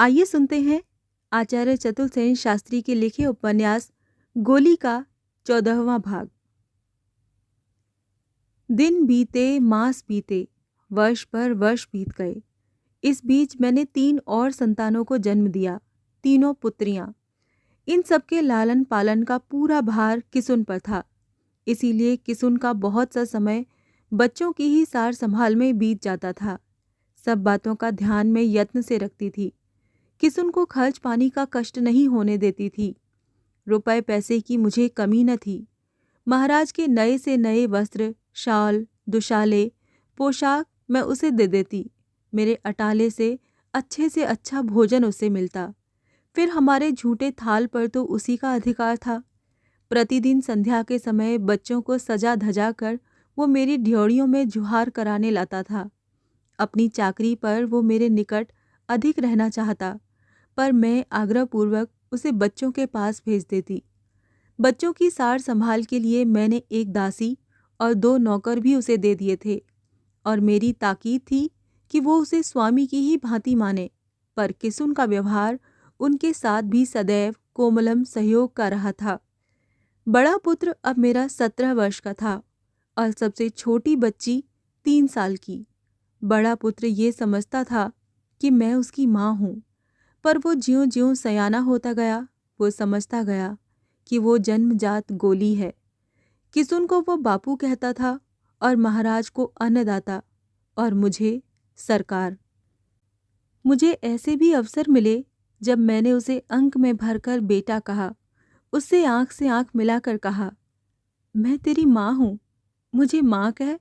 आइए सुनते हैं आचार्य चतुर्सेन शास्त्री के लिखे उपन्यास गोली का 14वां भाग। दिन बीते, मास बीते, वर्ष पर वर्ष बीत गए। इस बीच मैंने 3 और संतानों को जन्म दिया, तीनों पुत्रियां। इन सबके लालन पालन का पूरा भार किसुन पर था। इसीलिए किसुन का बहुत सा समय बच्चों की ही सार संभाल में बीत जाता था। सब बातों का ध्यान में यत्न से रखती थी। किसुन को खर्च पानी का कष्ट नहीं होने देती थी। रुपए पैसे की मुझे कमी न थी। महाराज के नए से नए वस्त्र, शाल, दुशाले, पोशाक मैं उसे दे देती। मेरे अटाले से अच्छा भोजन उसे मिलता। फिर हमारे झूठे थाल पर तो उसी का अधिकार था। प्रतिदिन संध्या के समय बच्चों को सजा धजा कर वो मेरी ड्योढ़ियों में जुहार कराने लाता था। अपनी चाकरी पर वो मेरे निकट अधिक रहना चाहता, पर मैं आग्रहपूर्वक उसे बच्चों के पास भेज देती। बच्चों की सार संभाल के लिए मैंने एक दासी और 2 नौकर भी उसे दे दिए थे, और मेरी ताकीद थी कि वो उसे स्वामी की ही भांति माने। पर किसुन का व्यवहार उनके साथ भी सदैव कोमलम सहयोग का रहा था। बड़ा पुत्र अब मेरा 17 वर्ष का था और सबसे छोटी बच्ची 3 साल की। बड़ा पुत्र ये समझता था कि मैं उसकी माँ हूँ, पर वो ज्यों-ज्यों सयाना होता गया, वो समझता गया कि वो जन्मजात गोली है। किसुन को वो बापू कहता था और महाराज को अन्नदाता और मुझे सरकार। मुझे ऐसे भी अवसर मिले जब मैंने उसे अंक में भरकर बेटा कहा, उससे आंख से आंख मिलाकर कहा, मैं तेरी माँ हूँ, मुझे माँ कह।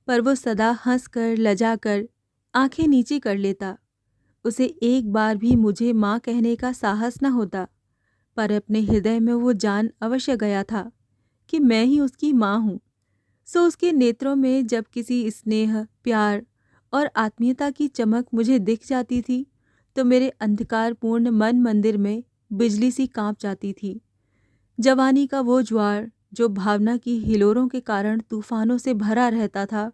पर वो सदा हंसकर लजाकर आंखें नीची कर लेता। उसे एक बार भी मुझे माँ कहने का साहस न होता, पर अपने हृदय में वो जान अवश्य गया था कि मैं ही उसकी माँ हूँ। सो उसके नेत्रों में जब किसी स्नेह, प्यार और आत्मीयता की चमक मुझे दिख जाती थी, तो मेरे अंधकारपूर्ण मन मंदिर में बिजली सी कांप जाती थी। जवानी का वो ज्वार जो भावना की हिलोरों के कारण तूफानों से भरा रहता था,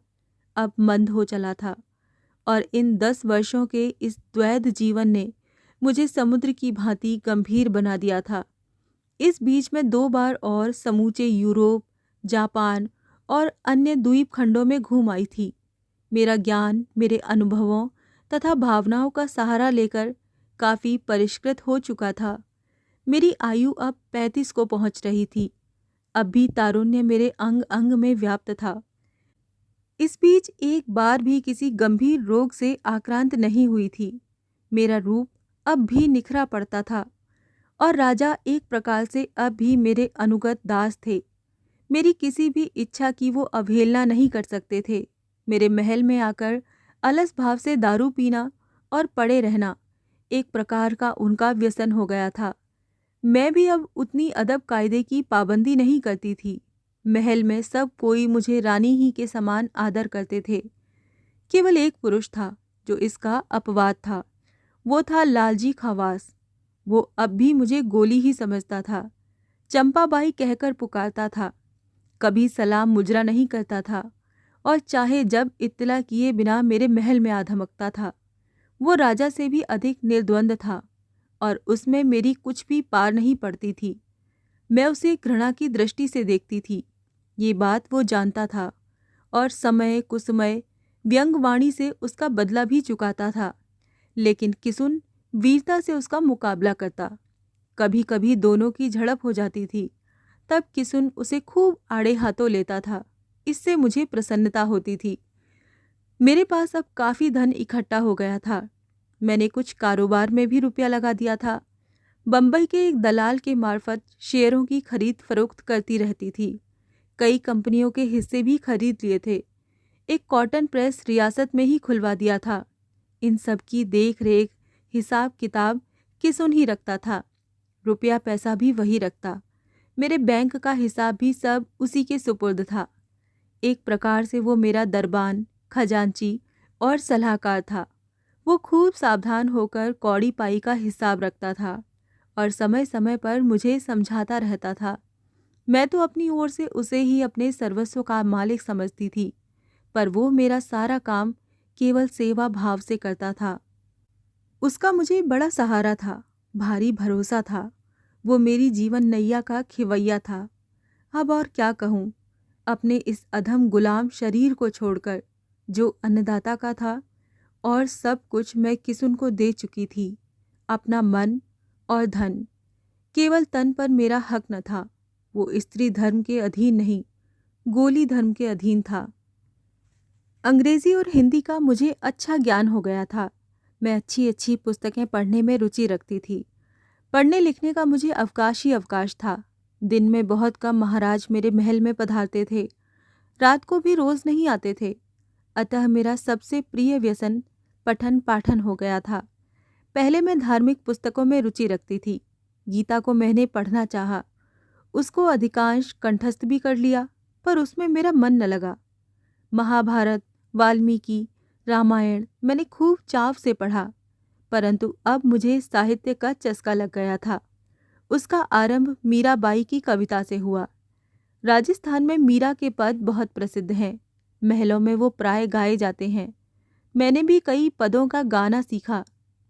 अब मंद हो चला था, और इन 10 वर्षों के इस द्वैध जीवन ने मुझे समुद्र की भांति गंभीर बना दिया था। इस बीच में 2 बार और समूचे यूरोप, जापान और अन्य द्वीप खंडों में घूम आई थी। मेरा ज्ञान मेरे अनुभवों तथा भावनाओं का सहारा लेकर काफ़ी परिष्कृत हो चुका था। मेरी आयु अब 35 को पहुंच रही थी। अब भी तारुण्य मेरे अंग अंग में व्याप्त था। इस बीच एक बार भी किसी गंभीर रोग से आक्रांत नहीं हुई थी। मेरा रूप अब भी निखरा पड़ता था, और राजा एक प्रकार से अब भी मेरे अनुगत दास थे। मेरी किसी भी इच्छा की वो अवहेलना नहीं कर सकते थे। मेरे महल में आकर अलस भाव से दारू पीना और पड़े रहना एक प्रकार का उनका व्यसन हो गया था। मैं भी अब उतनी अदब कायदे की पाबंदी नहीं करती थी। महल में सब कोई मुझे रानी ही के समान आदर करते थे। केवल एक पुरुष था जो इसका अपवाद था। वो था लालजी खवास। वो अब भी मुझे गोली ही समझता था। चंपाबाई कहकर पुकारता था। कभी सलाम मुजरा नहीं करता था, और चाहे जब इत्तला किए बिना मेरे महल में आ धमकता था। वो राजा से भी अधिक निर्द्वंद था, और उसमें मेरी कुछ भी पार नहीं पड़ती थी। मैं उसे घृणा की दृष्टि से देखती थी, ये बात वो जानता था, और समय कुसमय व्यंग्यवाणी से उसका बदला भी चुकाता था। लेकिन किसुन वीरता से उसका मुकाबला करता। कभी कभी दोनों की झड़प हो जाती थी। तब किसुन उसे खूब आड़े हाथों लेता था। इससे मुझे प्रसन्नता होती थी। मेरे पास अब काफ़ी धन इकट्ठा हो गया था। मैंने कुछ कारोबार में भी रुपया लगा दिया था। बम्बई के एक दलाल के मार्फत शेयरों की खरीद फरोख्त करती रहती थी। कई कंपनियों के हिस्से भी खरीद लिए थे। एक कॉटन प्रेस रियासत में ही खुलवा दिया था। इन सब की देख रेख, हिसाब किताब किसुन ही रखता था। रुपया पैसा भी वही रखता। मेरे बैंक का हिसाब भी सब उसी के सुपुर्द था। एक प्रकार से वो मेरा दरबान, खजांची और सलाहकार था। वो खूब सावधान होकर कौड़ी पाई का हिसाब रखता था, और समय समय पर मुझे समझाता रहता था। मैं तो अपनी ओर से उसे ही अपने सर्वस्व का मालिक समझती थी, पर वो मेरा सारा काम केवल सेवा भाव से करता था। उसका मुझे बड़ा सहारा था, भारी भरोसा था। वो मेरी जीवन नैया का खिवैया था। अब और क्या कहूँ, अपने इस अधम गुलाम शरीर को छोड़कर, जो अन्नदाता का था, और सब कुछ मैं किसुन को दे चुकी थी, अपना मन और धन। केवल तन पर मेरा हक न था। वो स्त्री धर्म के अधीन नहीं, गोली धर्म के अधीन था। अंग्रेजी और हिंदी का मुझे अच्छा ज्ञान हो गया था। मैं अच्छी अच्छी पुस्तकें पढ़ने में रुचि रखती थी। पढ़ने लिखने का मुझे अवकाश ही अवकाश था। दिन में बहुत कम महाराज मेरे महल में पधारते थे, रात को भी रोज नहीं आते थे। अतः मेरा सबसे प्रिय व्यसन पठन पाठन हो गया था। पहले मैं धार्मिक पुस्तकों में रुचि रखती थी। गीता को मैंने पढ़ना चाहा, उसको अधिकांश कंठस्थ भी कर लिया, पर उसमें मेरा मन न लगा। महाभारत, वाल्मीकि, रामायण मैंने खूब चाव से पढ़ा, परंतु अब मुझे साहित्य का चस्का लग गया था। उसका आरंभ मीराबाई की कविता से हुआ। राजस्थान में मीरा के पद बहुत प्रसिद्ध हैं। महलों में वो प्राय गाए जाते हैं। मैंने भी कई पदों का गाना सीखा।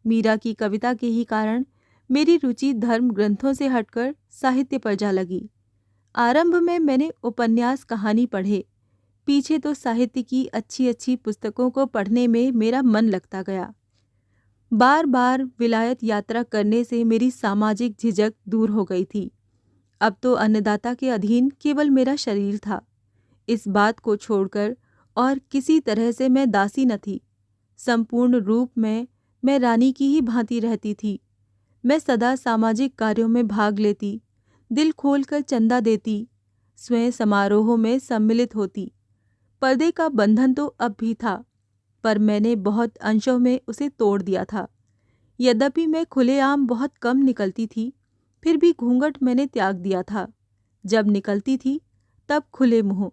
मीरा की कविता के ही कारण मेरी रुचि धर्म ग्रंथों से हटकर साहित्य पर जा लगी। आरंभ में मैंने उपन्यास कहानी पढ़े। पीछे तो साहित्य की अच्छी अच्छी पुस्तकों को पढ़ने में मेरा मन लगता गया। बार बार विलायत यात्रा करने से मेरी सामाजिक झिझक दूर हो गई थी। अब तो अन्नदाता के अधीन केवल मेरा शरीर था। इस बात को छोड़कर और किसी तरह से मैं दासी न थी। संपूर्ण रूप में मैं रानी की ही भांति रहती थी। मैं सदा सामाजिक कार्यों में भाग लेती, दिल खोलकर चंदा देती, स्वयं समारोहों में सम्मिलित होती। पर्दे का बंधन तो अब भी था, पर मैंने बहुत अंशों में उसे तोड़ दिया था। यद्यपि मैं खुलेआम बहुत कम निकलती थी, फिर भी घूंघट मैंने त्याग दिया था। जब निकलती थी तब खुले मुंह।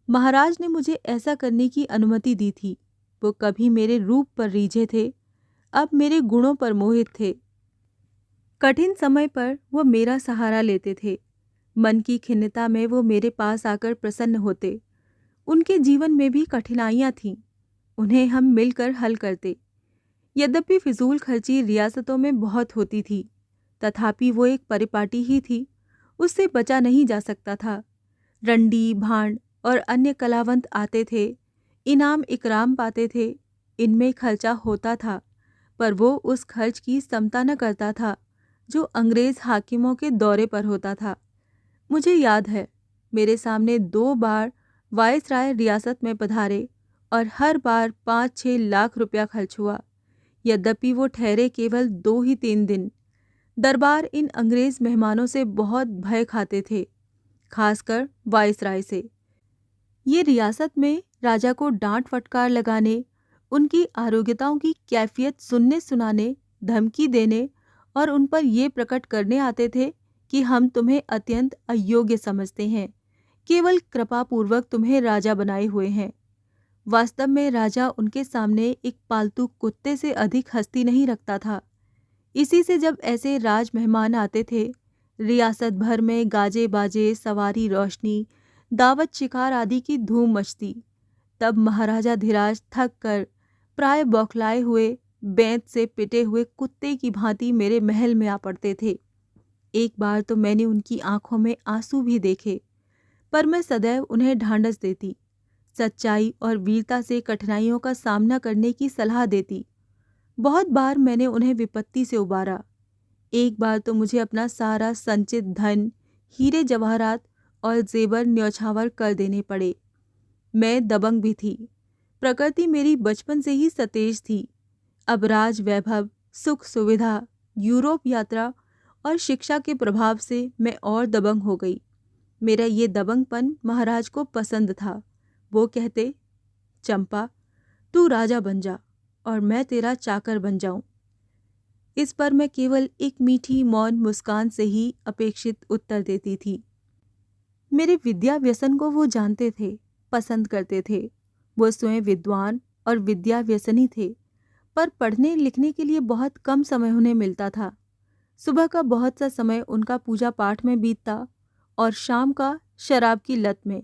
महाराज ने मुझे ऐसा करने की अनुमति दी थी। वो कभी मेरे रूप पर रीझे थे, अब मेरे गुणों पर मोहित थे। कठिन समय पर वो मेरा सहारा लेते थे। मन की खिन्नता में वो मेरे पास आकर प्रसन्न होते। उनके जीवन में भी कठिनाइयाँ थीं, उन्हें हम मिलकर हल करते। यद्यपि फिजूल खर्ची रियासतों में बहुत होती थी, तथापि वो एक परिपाटी ही थी, उससे बचा नहीं जा सकता था। रंडी, भांड और अन्य कलावंत आते थे, इनाम इकराम पाते थे। इनमें खर्चा होता था, पर वो उस खर्च की समता न करता था जो अंग्रेज हाकिमों के दौरे पर होता था। मुझे याद है, मेरे सामने 2 बार वायसराय रियासत में पधारे और हर बार 5-6 लाख रुपया खर्च हुआ। यद्यपि वो ठहरे केवल 2 ही 3 दिन। दरबार इन अंग्रेज मेहमानों से बहुत भय खाते थे, खासकर वायसराय से। ये रियासत में राजा को डांट फटकार लगाने, उनकी आरोग्यताओं की कैफियत सुनने सुनाने, धमकी देने और उन पर ये प्रकट करने आते थे कि हम तुम्हें अत्यंत अयोग्य समझते हैं, केवल कृपापूर्वक तुम्हें राजा बनाए हुए हैं। वास्तव में राजा उनके सामने एक पालतू कुत्ते से अधिक हस्ती नहीं रखता था। इसी से जब ऐसे राज मेहमान आते थे, रियासत भर में गाजे बाजे, सवारी रोशनी, दावत शिकार आदि की धूम मचती। तब महाराजा धीराज थक कर प्राय बौखलाए हुए, बेंत से पिटे हुए कुत्ते की भांति मेरे महल में आ पड़ते थे। एक बार तो मैंने उनकी आंखों में आंसू भी देखे, पर मैं सदैव उन्हें ढांढस देती, सच्चाई और वीरता से कठिनाइयों का सामना करने की सलाह देती। बहुत बार मैंने उन्हें विपत्ति से उबारा। एक बार तो मुझे अपना सारा संचित धन, हीरे जवाहरात और जेवर न्यौछावर कर देने पड़े। मैं दबंग भी थी। प्रकृति मेरी बचपन से ही सतेज थी। अब राज वैभव, सुख सुविधा, यूरोप यात्रा और शिक्षा के प्रभाव से मैं और दबंग हो गई। मेरा ये दबंगपन महाराज को पसंद था। वो कहते, चंपा, तू राजा बन जा और मैं तेरा चाकर बन जाऊं। इस पर मैं केवल एक मीठी मौन मुस्कान से ही अपेक्षित उत्तर देती थी। मेरे विद्या व्यसन को वो जानते थे, पसंद करते थे। वो स्वयं विद्वान और विद्या व्यसनी थे, पर पढ़ने लिखने के लिए बहुत कम समय उन्हें मिलता था। सुबह का बहुत सा समय उनका पूजा पाठ में बीतता और शाम का शराब की लत में।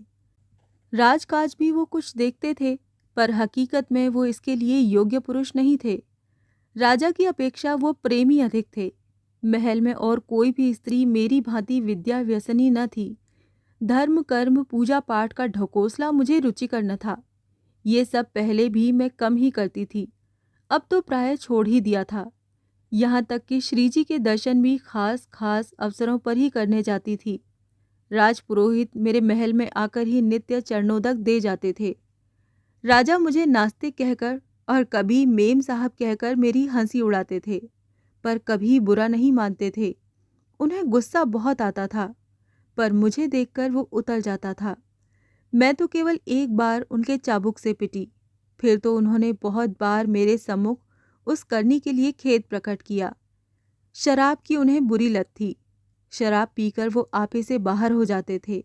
राजकाज भी वो कुछ देखते थे, पर हकीकत में वो इसके लिए योग्य पुरुष नहीं थे। राजा की अपेक्षा वो प्रेमी अधिक थे। महल में और कोई भी स्त्री मेरी भांति विद्या व्यसनी न थी। धर्म कर्म पूजा पाठ का ढकोसला मुझे रुचिकर न था। ये सब पहले भी मैं कम ही करती थी, अब तो प्राय छोड़ ही दिया था। यहाँ तक कि श्री जी के दर्शन भी खास खास अवसरों पर ही करने जाती थी। राजपुरोहित मेरे महल में आकर ही नित्य चरणोदक दे जाते थे। राजा मुझे नास्तिक कहकर और कभी मेम साहब कहकर मेरी हंसी उड़ाते थे, पर कभी बुरा नहीं मानते थे। उन्हें गुस्सा बहुत आता था, पर मुझे देखकर वो उतर जाता था। मैं तो केवल एक बार उनके चाबुक से पिटी, फिर तो उन्होंने बहुत बार मेरे सम्मुख उस करनी के लिए खेद प्रकट किया। शराब की उन्हें बुरी लत थी। शराब पीकर वो आपे से बाहर हो जाते थे,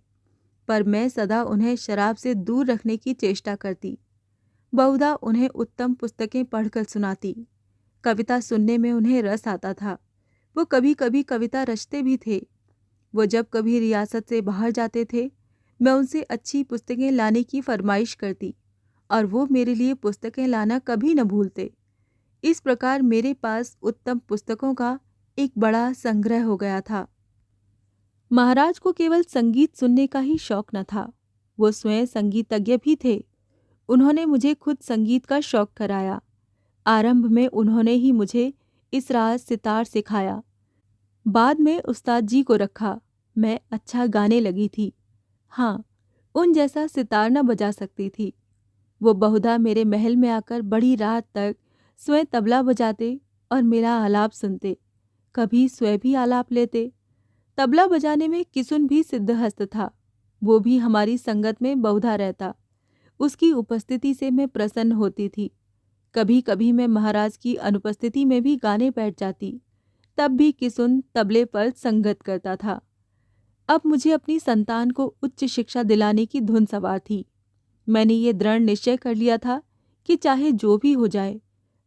पर मैं सदा उन्हें शराब से दूर रखने की चेष्टा करती। बहुधा उन्हें उत्तम पुस्तकें पढ़कर सुनाती। कविता सुनने में उन्हें रस आता था। वो कभी कभी कविता रचते भी थे। वो जब कभी रियासत से बाहर जाते थे, मैं उनसे अच्छी पुस्तकें लाने की फरमाइश करती और वो मेरे लिए पुस्तकें लाना कभी न भूलते। इस प्रकार मेरे पास उत्तम पुस्तकों का एक बड़ा संग्रह हो गया था। महाराज को केवल संगीत सुनने का ही शौक न था, वो स्वयं संगीतज्ञ भी थे। उन्होंने मुझे खुद संगीत का शौक कराया। आरंभ में उन्होंने ही मुझे इस राज सितार सिखाया। बाद में उस्ताद जी को रखा। मैं अच्छा गाने लगी थी। हाँ, उन जैसा सितार न बजा सकती थी। वो बहुधा मेरे महल में आकर बड़ी रात तक स्वयं तबला बजाते और मेरा आलाप सुनते। कभी स्वयं भी आलाप लेते। तबला बजाने में किसुन भी सिद्धहस्त था। वो भी हमारी संगत में बहुधा रहता। उसकी उपस्थिति से मैं प्रसन्न होती थी। कभी कभी मैं महाराज की अनुपस्थिति में भी गाने बैठ जाती। तब भी किसुन तबले पर संगत करता था। अब मुझे अपनी संतान को उच्च शिक्षा दिलाने की धुन सवार थी। मैंने ये दृढ़ निश्चय कर लिया था कि चाहे जो भी हो जाए,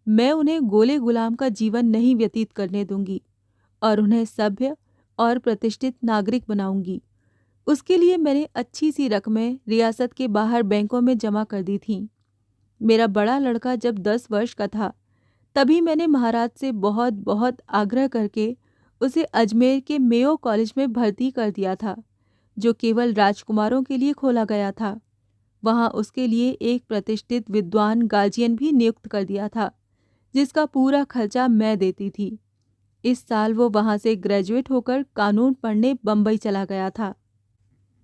मैं उन्हें गोले गुलाम का जीवन नहीं व्यतीत करने दूंगी और उन्हें सभ्य और प्रतिष्ठित नागरिक बनाऊंगी। उसके लिए मैंने अच्छी सी रकमें रियासत के बाहर बैंकों में जमा कर दी थीं। मेरा बड़ा लड़का जब 10 वर्ष का था, तभी मैंने महाराज से बहुत बहुत आग्रह करके उसे अजमेर के मेयो कॉलेज में भर्ती कर दिया था, जो केवल राजकुमारों के लिए खोला गया था। वहाँ उसके लिए एक प्रतिष्ठित विद्वान गार्जियन भी नियुक्त कर दिया था, जिसका पूरा खर्चा मैं देती थी। इस साल वो वहाँ से ग्रेजुएट होकर कानून पढ़ने बम्बई चला गया था।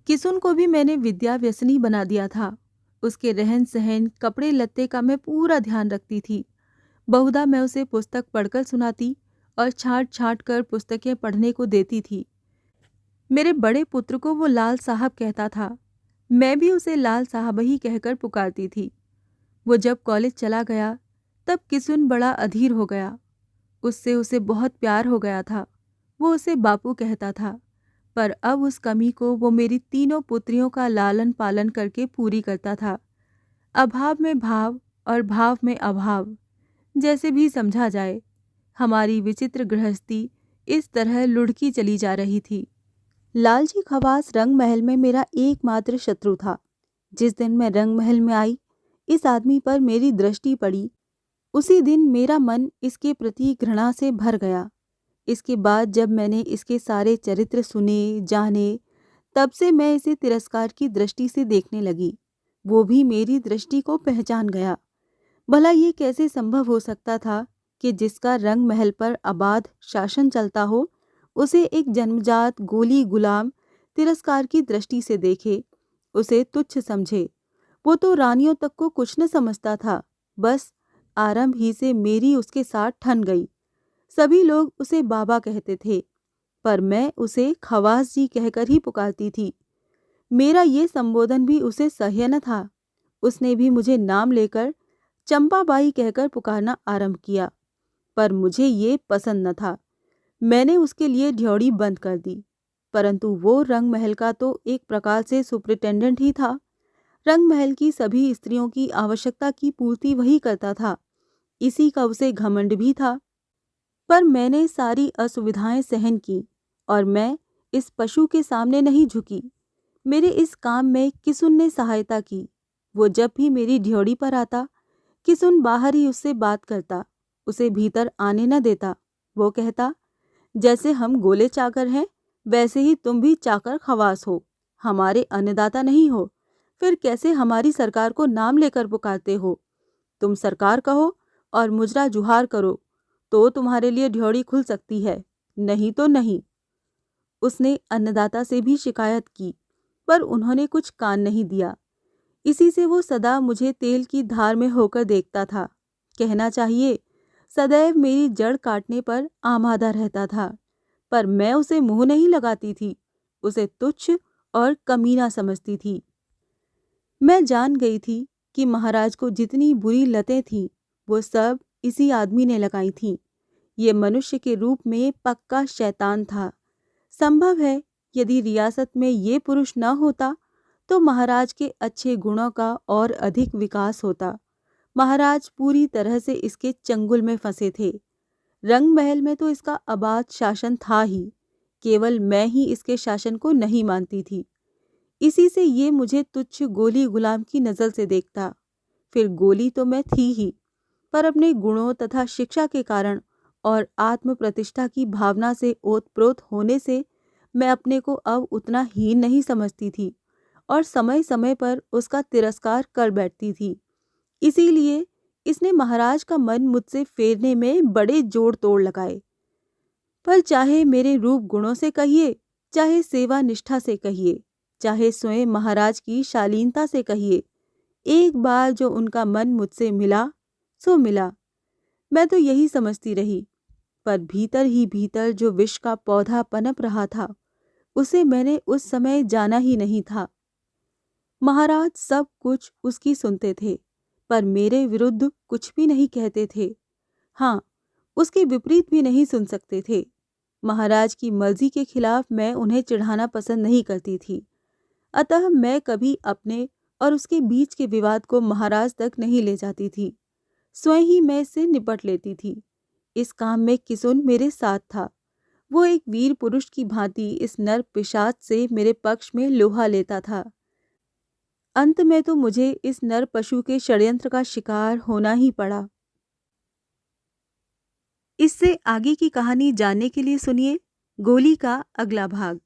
किसुन को भी मैंने विद्या व्यसनी बना दिया था। उसके रहन सहन, कपड़े लत्ते का मैं पूरा ध्यान रखती थी। बहुधा मैं उसे पुस्तक पढ़कर सुनाती और छांट छांट कर पुस्तकें पढ़ने को देती थी। मेरे बड़े पुत्र को वो लाल साहब कहता था। मैं भी उसे लाल साहब ही कहकर पुकारती थी। वो जब कॉलेज चला गया, तब किसुन बड़ा अधीर हो गया। उससे उसे बहुत प्यार हो गया था। वो उसे बापू कहता था, पर अब उस कमी को वो मेरी तीनों पुत्रियों का लालन पालन करके पूरी करता था। अभाव में भाव और भाव में अभाव, जैसे भी समझा जाए। हमारी विचित्र गृहस्थी इस तरह लुढ़की चली जा रही थी। लालजी खवास रंग महल में मेरा एकमात्र शत्रु था। जिस दिन मैं रंग महल में आई, इस आदमी पर मेरी दृष्टि पड़ी, उसी दिन मेरा मन इसके प्रति घृणा से भर गया। इसके बाद जब मैंने इसके सारे चरित्र सुने, जाने, तब से मैं इसे तिरस्कार की दृष्टि से देखने लगी। वो भी मेरी दृष्टि को पहचान गया। भला ये कैसे संभव हो सकता था कि जिसका रंग महल पर अबाध शासन चलता हो, उसे एक जन्मजात गोली गुलाम तिरस्कार की दृष्टि से देखे, उसे तुच्छ समझे। वो तो रानियों तक को कुछ न समझता था। बस आरंभ ही से मेरी उसके साथ ठन गई। सभी लोग उसे बाबा कहते थे, पर मैं उसे खवास जी कहकर ही पुकारती थी। मेरा ये संबोधन भी उसे सह्य न था। उसने भी मुझे नाम लेकर चंपाबाई कहकर पुकारना आरंभ किया, पर मुझे ये पसंद न था। मैंने उसके लिए ड्योढ़ी बंद कर दी। परंतु वो रंग महल का तो एक प्रकार से सुपरिटेंडेंट ही था। रंग महल की सभी स्त्रियों की आवश्यकता की पूर्ति वही करता था। इसी का उसे घमंड भी था। पर मैंने सारी असुविधाएं सहन की और मैं इस पशु के सामने नहीं झुकी। मेरे इस काम में किसुन ने सहायता की। वो जब भी मेरी ड्योढ़ी पर आता, किसुन बाहर ही उससे बात करता, उसे भीतर आने न देता। वो कहता, जैसे हम गोले चाकर हैं वैसे ही तुम भी चाकर खवास हो, हमारे अन्नदाता नहीं हो, फिर कैसे हमारी सरकार को नाम लेकर पुकारते हो? तुम सरकार कहो और मुजरा जुहार करो तो तुम्हारे लिए ड्योढ़ी खुल सकती है, नहीं तो नहीं। उसने अन्नदाता से भी शिकायत की, पर उन्होंने कुछ कान नहीं दिया। इसी से वो सदा मुझे तेल की धार में होकर देखता था। कहना चाहिए सदैव मेरी जड़ काटने पर आमादा रहता था, पर मैं उसे मुंह नहीं लगाती थी, उसे तुच्छ और कमीना समझती थी। मैं जान गई थी कि महाराज को जितनी बुरी लतें थीं वो सब इसी आदमी ने लगाई थीं। ये मनुष्य के रूप में पक्का शैतान था। संभव है यदि रियासत में ये पुरुष न होता तो महाराज के अच्छे गुणों का और अधिक विकास होता। महाराज पूरी तरह से इसके चंगुल में फंसे थे। रंग महल में तो इसका अबाध शासन था ही, केवल मैं ही इसके शासन को नहीं मानती थी। इसी से ये मुझे तुच्छ गोली गुलाम की नज़र से देखता। फिर गोली तो मैं थी ही, पर अपने गुणों तथा शिक्षा के कारण और आत्म प्रतिष्ठा की भावना से ओतप्रोत होने से मैं अपने को अब उतना हीन नहीं समझती थी और समय समय पर उसका तिरस्कार कर बैठती थी। इसीलिए इसने महाराज का मन मुझसे फेरने में बड़े जोड़ तोड़ लगाए। पर चाहे मेरे रूप गुणों से कहिए, चाहे सेवा निष्ठा से कहिए, चाहे स्वयं महाराज की शालीनता से कहिए, एक बार जो उनका मन मुझसे मिला सो मिला। मैं तो यही समझती रही, पर भीतर ही भीतर जो विष का पौधा पनप रहा था उसे मैंने उस समय जाना ही नहीं था। महाराज सब कुछ उसकी सुनते थे, पर मेरे विरुद्ध कुछ भी नहीं कहते थे। हाँ, उसके विपरीत भी नहीं सुन सकते थे। महाराज की मर्जी के खिलाफ मैं उन्हें चिढ़ाना पसंद नहीं करती थी, अतः मैं कभी अपने और उसके बीच के विवाद को महाराज तक नहीं ले जाती थी। स्वयं ही मैं इससे निपट लेती थी। इस काम में किसुन मेरे साथ था। वो एक वीर पुरुष की भांति इस नर पिशाच से मेरे पक्ष में लोहा लेता था। अंत में तो मुझे इस नर पशु के षड्यंत्र का शिकार होना ही पड़ा। इससे आगे की कहानी जानने के लिए सुनिए गोली का अगला भाग।